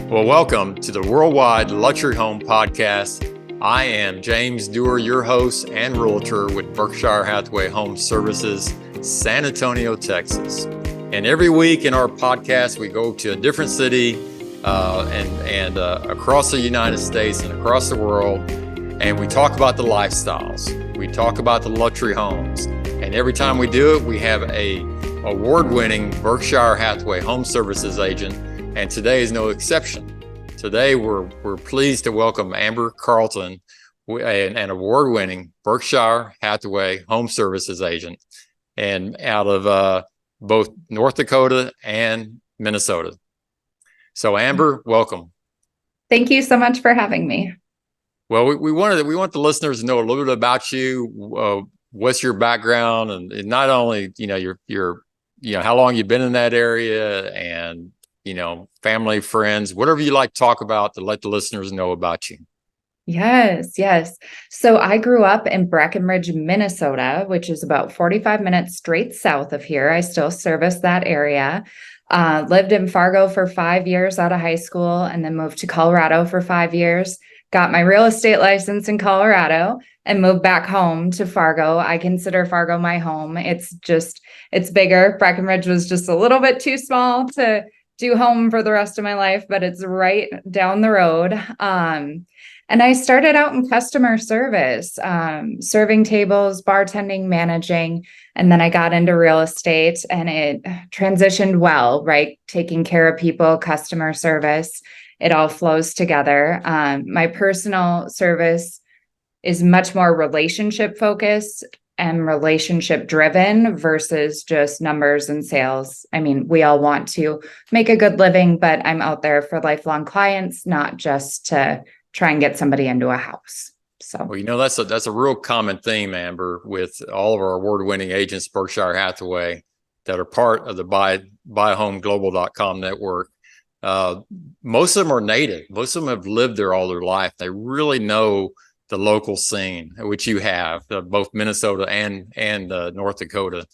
Well, welcome to the Worldwide Luxury Home Podcast. I am James Duerr, your host and realtor with Berkshire Hathaway HomeServices, San Antonio, Texas. And every week in our podcast, we go to a different city and across the United States and across the world, and we talk about the lifestyles. We talk about the luxury homes. And every time we do it, we have a award-winning Berkshire Hathaway HomeServices agent. And today is no exception. Today, we're pleased to welcome Amber Carlton, an award-winning Berkshire Hathaway HomeServices agent, and out of both North Dakota and Minnesota. So, Amber, welcome. Thank you so much for having me. Well, we want the listeners to know a little bit about you. What's your background, and not only your how long you've been in that area, and family, friends, whatever you like to talk about to let the listeners know about you. Yes. So I grew up in Breckenridge, Minnesota, which is about 45 minutes straight south of here. I still service that area. Lived in Fargo for 5 years out of high school, and then moved to Colorado for 5 years. Got my real estate license in Colorado and moved back home to Fargo. I consider Fargo my home. It's bigger. Breckenridge was just a little bit too small to do home for the rest of my life, but it's right down the road. And I started out in customer service, serving tables, bartending, managing, and then I got into real estate, and it transitioned well, right? Taking care of people, customer service, it all flows together. My personal service is much more relationship focused and relationship driven versus just numbers and sales. I mean, we all want to make a good living, but I'm out there for lifelong clients, not just to try and get somebody into a house. So, well, that's a real common theme, Amber, with all of our award-winning agents, Berkshire Hathaway, that are part of the buyhomeglobal.com network. Most of them are native. Most of them have lived there all their life. They really know the local scene, which you have, both Minnesota and North Dakota.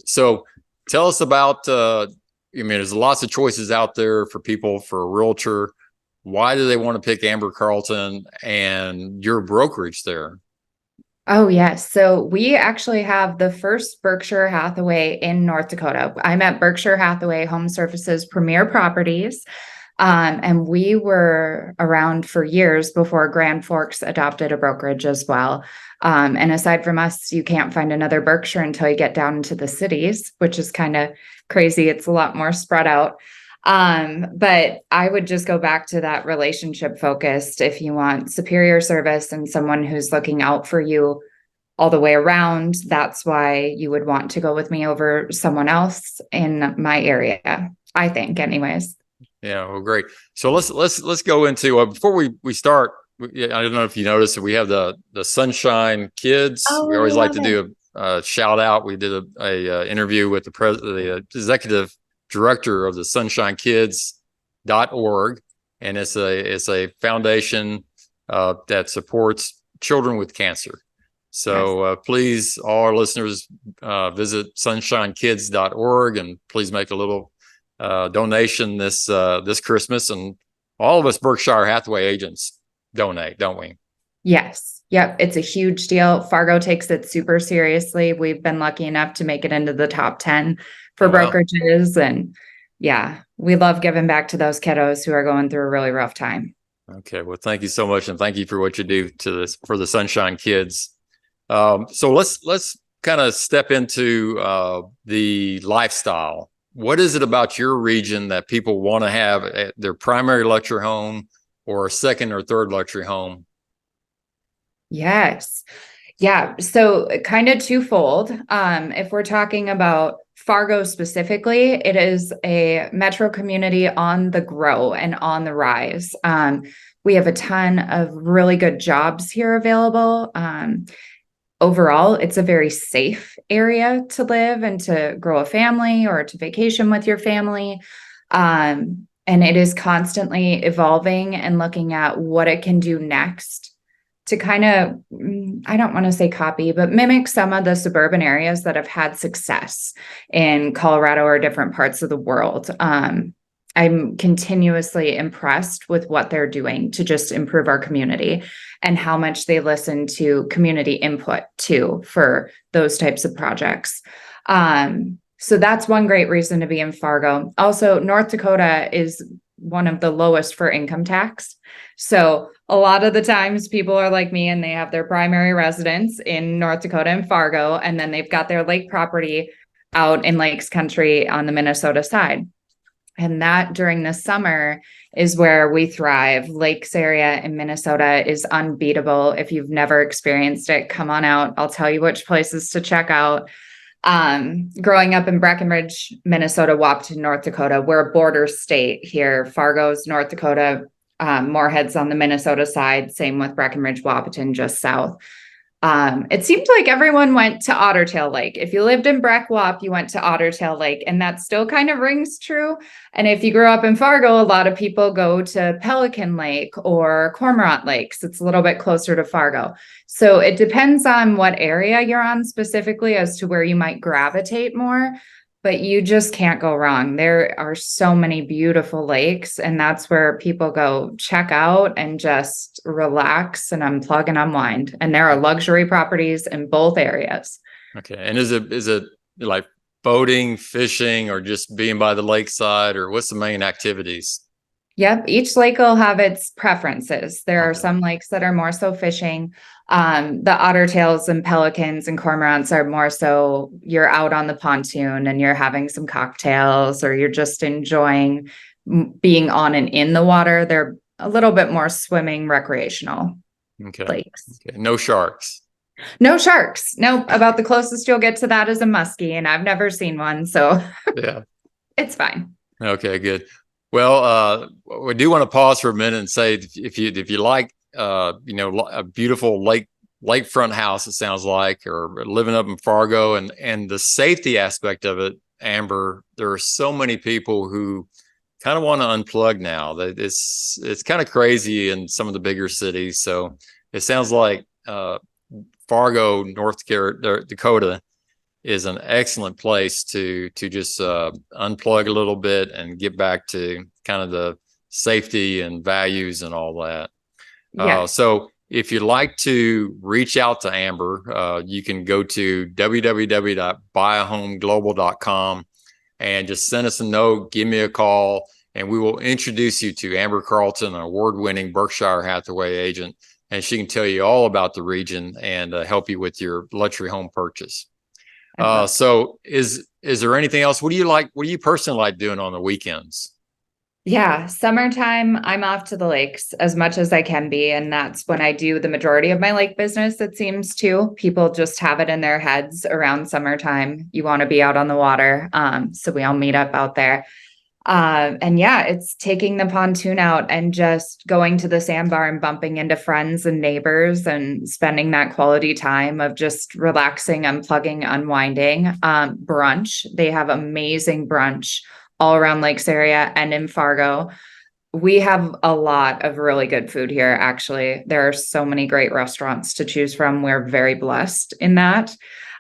So tell us about, there's lots of choices out there for people for a realtor. Why do they want to pick Amber Carlton and your brokerage there? Oh, yes. So we actually have the first Berkshire Hathaway in North Dakota. I'm at Berkshire Hathaway HomeServices Premier Properties. And we were around for years before Grand Forks adopted a brokerage as well. And aside from us, you can't find another Berkshire until you get down into the cities, which is kind of crazy. It's a lot more spread out. But I would just go back to that relationship focused. If you want superior service and someone who's looking out for you all the way around, that's why you would want to go with me over someone else in my area, I think, anyways. Yeah, well, great. So let's go into before we start. I don't know if you noticed that we have the Sunshine Kids. We always like to do a shout out. We did a interview with the executive director of the SunshineKids.org, and it's a foundation that supports children with cancer. So please, all our listeners, visit SunshineKids.org, and please make a little donation this Christmas. And all of us Berkshire Hathaway agents donate, don't we? Yes. Yep. It's a huge deal. Fargo takes it super seriously. We've been lucky enough to make it into the top 10 for brokerages. And yeah, we love giving back to those kiddos who are going through a really rough time. Okay. Well, thank you so much. And thank you for what you do for the Sunshine Kids. So let's kind of step into the lifestyle. What is it about your region that people want to have at their primary luxury home or a second or third luxury home? Yes. Yeah. So kind of twofold. If we're talking about Fargo specifically, it is a metro community on the grow and on the rise. We have a ton of really good jobs here available. Overall, it's a very safe area to live and to grow a family or to vacation with your family. And it is constantly evolving and looking at what it can do next to kind of, I don't want to say copy, but mimic some of the suburban areas that have had success in Colorado or different parts of the world. I'm continuously impressed with what they're doing to just improve our community and how much they listen to community input too for those types of projects. So that's one great reason to be in Fargo. Also, North Dakota is one of the lowest for income tax. So a lot of the times people are like me and they have their primary residence in North Dakota and Fargo, and then they've got their lake property out in Lakes Country on the Minnesota side. And that during the summer is where we thrive. Lakes area in Minnesota is unbeatable. If you've never experienced it, come on out. I'll tell you which places to check out. Growing up in Breckenridge, Minnesota, Wahpeton, North Dakota, we're a border state here. Fargo's North Dakota, Moorhead's on the Minnesota side. Same with Breckenridge, Wahpeton, just south. It seemed like everyone went to Ottertail Lake. If you lived in Breck Wap, you went to Ottertail Lake, and that still kind of rings true. And if you grew up in Fargo, a lot of people go to Pelican Lake or Cormorant Lakes. It's a little bit closer to Fargo. So it depends on what area you're on specifically as to where you might gravitate more. But you just can't go wrong. There are so many beautiful lakes, and that's where people go check out and just relax and unplug and unwind. And there are luxury properties in both areas. Okay. And is it like boating, fishing, or just being by the lakeside, or what's the main activities? Yep. Each lake will have its preferences. There are some lakes that are more so fishing. The ottertails and pelicans and cormorants are more so you're out on the pontoon and you're having some cocktails, or you're just enjoying being on and in the water. They're a little bit more swimming recreational lakes. Okay. No sharks. No sharks. No, about the closest you'll get to that is a muskie, and I've never seen one. So yeah, it's fine. Okay, good. Well, we do want to pause for a minute and say if you like a beautiful lakefront house, it sounds like, or living up in Fargo, and the safety aspect of it, Amber, there are so many people who kind of want to unplug now. That it's kind of crazy in some of the bigger cities. So it sounds like Fargo, North Dakota is an excellent place to just unplug a little bit and get back to kind of the safety and values and all that. Yeah. So if you'd like to reach out to Amber, you can go to www.buyahomeglobal.com and just send us a note, give me a call, and we will introduce you to Amber Carlton, an award-winning Berkshire Hathaway agent, and she can tell you all about the region and help you with your luxury home purchase. So is there anything else? What do you personally like doing on the weekends? Yeah, summertime, I'm off to the lakes as much as I can be. And that's when I do the majority of my lake business, it seems to. People just have it in their heads around summertime. You want to be out on the water. So we all meet up out there. And yeah, it's taking the pontoon out and just going to the sandbar and bumping into friends and neighbors and spending that quality time of just relaxing, unplugging, unwinding. Brunch. They have amazing brunch all around Lakes area and in Fargo. We have a lot of really good food here, actually. There are so many great restaurants to choose from. We're very blessed in that.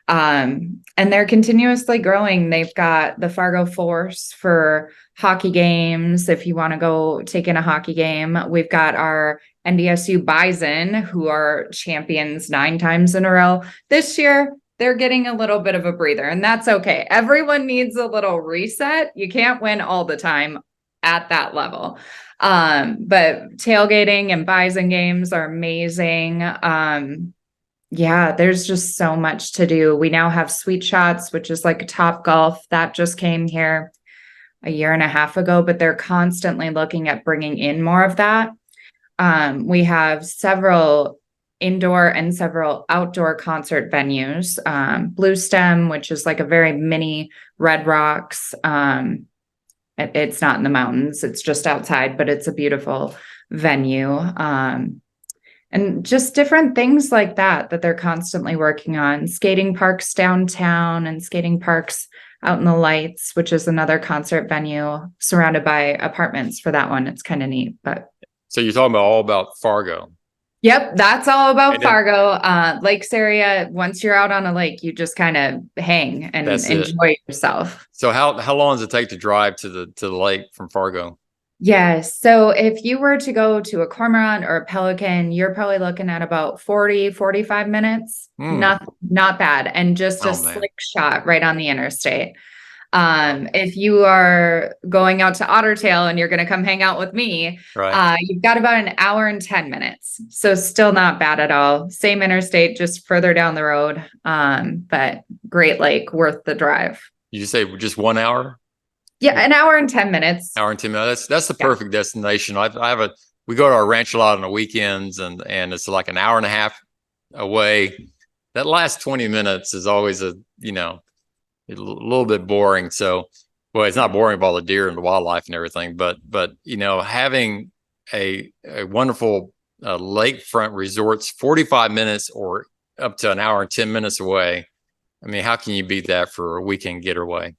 And they're continuously growing. They've got the Fargo Force for hockey games. If you want to go take in a hockey game, we've got our NDSU Bison, who are champions 9 times in a row. This year, they're getting a little bit of a breather, and that's okay. Everyone needs a little reset. You can't win all the time at that level. But tailgating and Bison games are amazing. Yeah, there's just so much to do. We now have Sweet Shots, which is like a Top Golf that just came here a year and a half ago, but they're constantly looking at bringing in more of that. We have several indoor and several outdoor concert venues. Blue Stem, which is like a very mini Red Rocks. It's not in the mountains, it's just outside, but it's a beautiful venue. And just different things like that they're constantly working on. Skating parks downtown and skating parks out in the lights, which is another concert venue surrounded by apartments for that one. It's kind of neat. But so you're talking about all about Fargo. Yep, that's all about And then Fargo. Lakes area. Once you're out on a lake, you just kind of hang and that's it. enjoy yourself. So how long does it take to drive to the lake from Fargo? Yes. So if you were to go to a cormorant or a pelican, you're probably looking at about 40, 45 minutes. Hmm. Not bad. And just a Oh man. slick shot right on the interstate. If you are going out to Ottertail and you're going to come hang out with me, Right. you've got about an hour and 10 minutes. So still not bad at all. Same interstate, just further down the road. But Great Lake, worth the drive. You say just 1 hour? Yeah, an hour and 10 minutes. Hour and 10 minutes. That's the Yeah. perfect destination. I have a we go to our ranch a lot on the weekends, and it's like an hour and a half away. That last 20 minutes is always a little bit boring. So, well, it's not boring with all the deer and the wildlife and everything, but having a wonderful lakefront resorts 45 minutes or up to an hour and 10 minutes away. I mean, how can you beat that for a weekend getaway?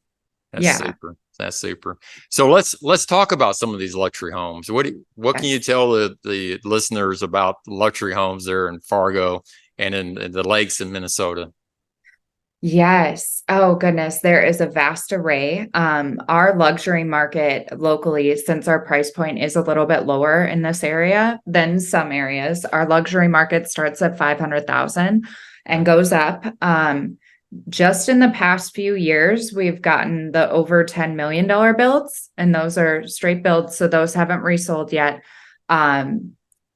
That's super. That's super. So let's talk about some of these luxury homes. What can you tell the listeners about luxury homes there in Fargo and in the lakes in Minnesota? Yes. Oh goodness, there is a vast array. Our luxury market locally, since our price point is a little bit lower in this area than some areas, our luxury market starts at 500,000 and goes up. Just in the past few years, we've gotten the over $10 million builds, and those are straight builds. So those haven't resold yet.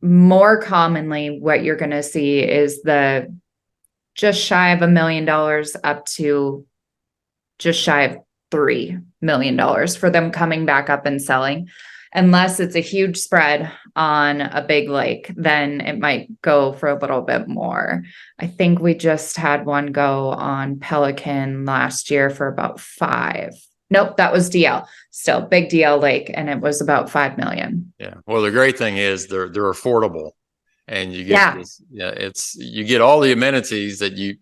More commonly, what you're going to see is the just shy of $1 million up to just shy of $3 million for them coming back up and selling. Unless it's a huge spread on a big lake, then it might go for a little bit more. I think we just had one go on Pelican last year for about 5. Nope, that was DL. Still big DL lake, and it was about 5 million. Yeah. Well, the great thing is they're affordable, and you get this. Yeah, you get all the amenities that you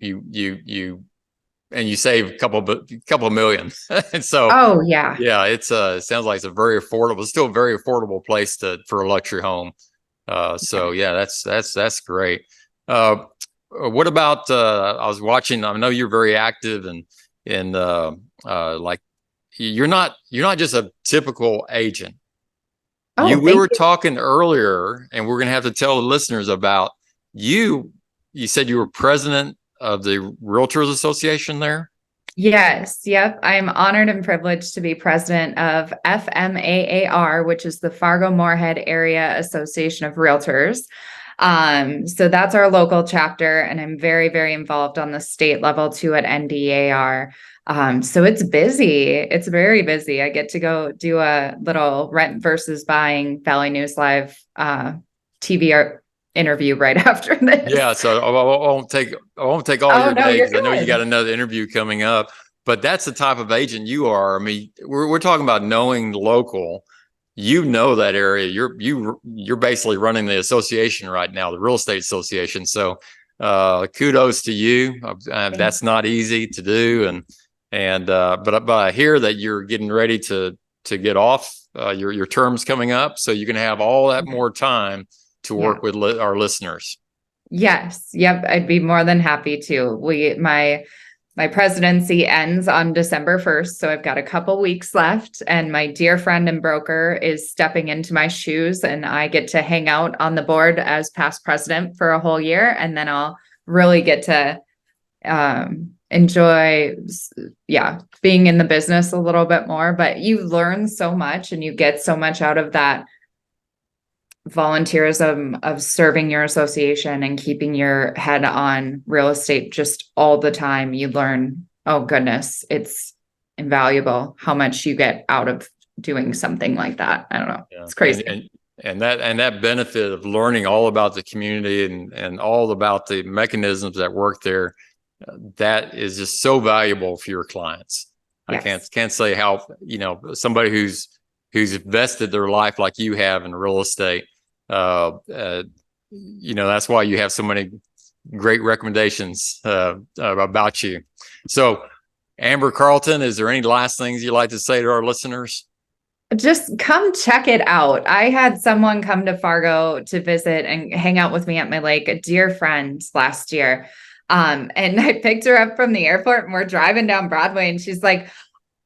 and you save a couple million. And so, oh yeah, it sounds like it's a very affordable, still a very affordable place for a luxury home. So yeah, that's great. What about, I was watching, I know you're very active and like you're not just a typical agent. We were talking earlier, and we're going to have to tell the listeners about you said you were president of the Realtors Association there? Yes. Yep. I'm honored and privileged to be president of FMAAR, which is the Fargo Moorhead Area Association of Realtors. So that's our local chapter, and I'm very, very involved on the state level too at NDAR. So it's busy. It's very busy. I get to go do a little rent versus buying Valley News Live TV interview right after this. Yeah, so I won't take all your day because I know you got another interview coming up. But that's the type of agent you are. I mean, we're talking about knowing the local. You know that area. You're basically running the association right now, the real estate association. So kudos to you. That's not easy to do, but I hear that you're getting ready to get off. Your term's coming up, so you can have all that more time to work with our listeners. Yes. Yep. I'd be more than happy to. My presidency ends on December 1st. So I've got a couple weeks left, and my dear friend and broker is stepping into my shoes, and I get to hang out on the board as past president for a whole year. And then I'll really get to, enjoy, being in the business a little bit more, but you learn so much and you get so much out of that volunteerism of serving your association and keeping your head on real estate just all the time. You learn, oh goodness, it's invaluable how much you get out of doing something like that. I don't know. Yeah. It's crazy. And that benefit of learning all about the community and all about the mechanisms that work there, that is just so valuable for your clients. Yes. I can't say how, somebody who's invested their life like you have in real estate. That's why you have so many great recommendations about you. So, Amber, Carlton, is there any last things you'd like to say to our listeners? Just come check it out. I had someone come to Fargo to visit and hang out with me at my lake, a dear friend last year. And I picked her up from the airport and we're driving down Broadway and she's like,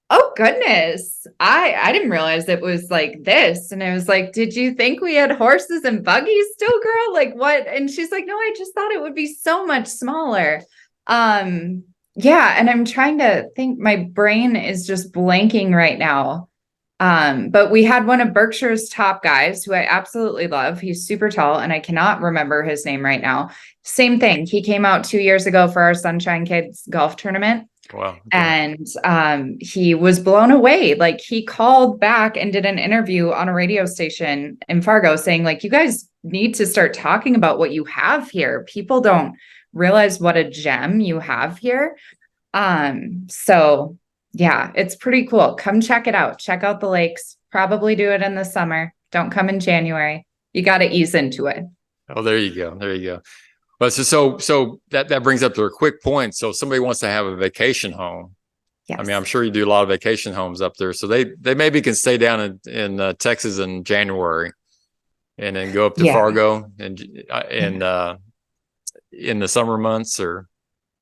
oh goodness, I didn't realize it was like this. And I was like, did you think we had horses and buggies still, girl? Like what? And she's like, no, I just thought it would be so much smaller. Yeah. And I'm trying to think, my brain is just blanking right now. But we had one of Berkshire's top guys who I absolutely love. He's super tall and I cannot remember his name right now. Same thing. He came out 2 years ago for our Sunshine Kids golf tournament. Wow. Okay. And he was blown away. Like he called back and did an interview on a radio station in Fargo saying like, you guys need to start talking about what you have here. People don't realize what a gem you have here. So yeah, it's pretty cool. Come check it out. Check out the lakes. Probably do it in the summer. Don't come in January. You got to ease into it. Oh, there you go. There you go. But so that brings up to a quick point. So if somebody wants to have a vacation home. Yes. I mean, I'm sure you do a lot of vacation homes up there. So they maybe can stay down in Texas in January and then go up to Fargo and in the summer months or.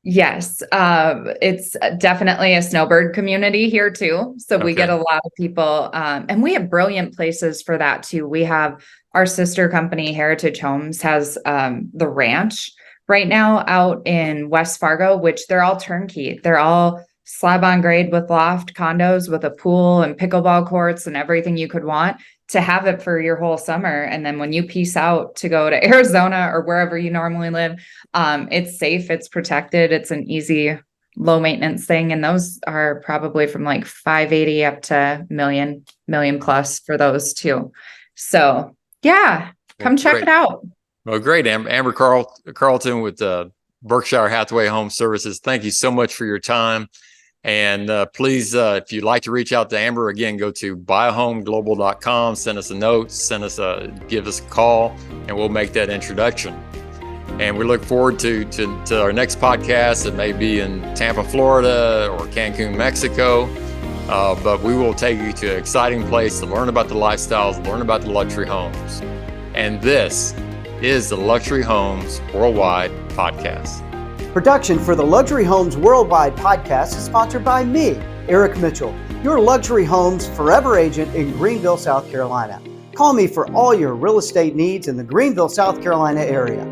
Yes, it's definitely a snowbird community here too. So we get a lot of people, and we have brilliant places for that too. We have our sister company, Heritage Homes, has the ranch right now out in West Fargo, which they're all turnkey. They're all slab on grade with loft condos with a pool and pickleball courts and everything you could want to have it for your whole summer. And then when you peace out to go to Arizona or wherever you normally live, it's safe, it's protected, it's an easy, low maintenance thing. And those are probably from like 580 up to million plus for those too. So yeah, come check it out. Well, great. Amber Carlton with Berkshire Hathaway HomeServices. Thank you so much for your time. And please, if you'd like to reach out to Amber, again, go to buyhomeglobal.com, send us a note, give us a call, and we'll make that introduction. And we look forward to our next podcast. It may be in Tampa, Florida or Cancun, Mexico, but we will take you to an exciting place to learn about the lifestyles, learn about the luxury homes. And this is the Luxury Homes Worldwide podcast. Production for the Luxury Homes Worldwide podcast is sponsored by me, Eric Mitchell, your Luxury Homes Forever agent in Greenville, South Carolina. Call me for all your real estate needs in the Greenville, South Carolina area.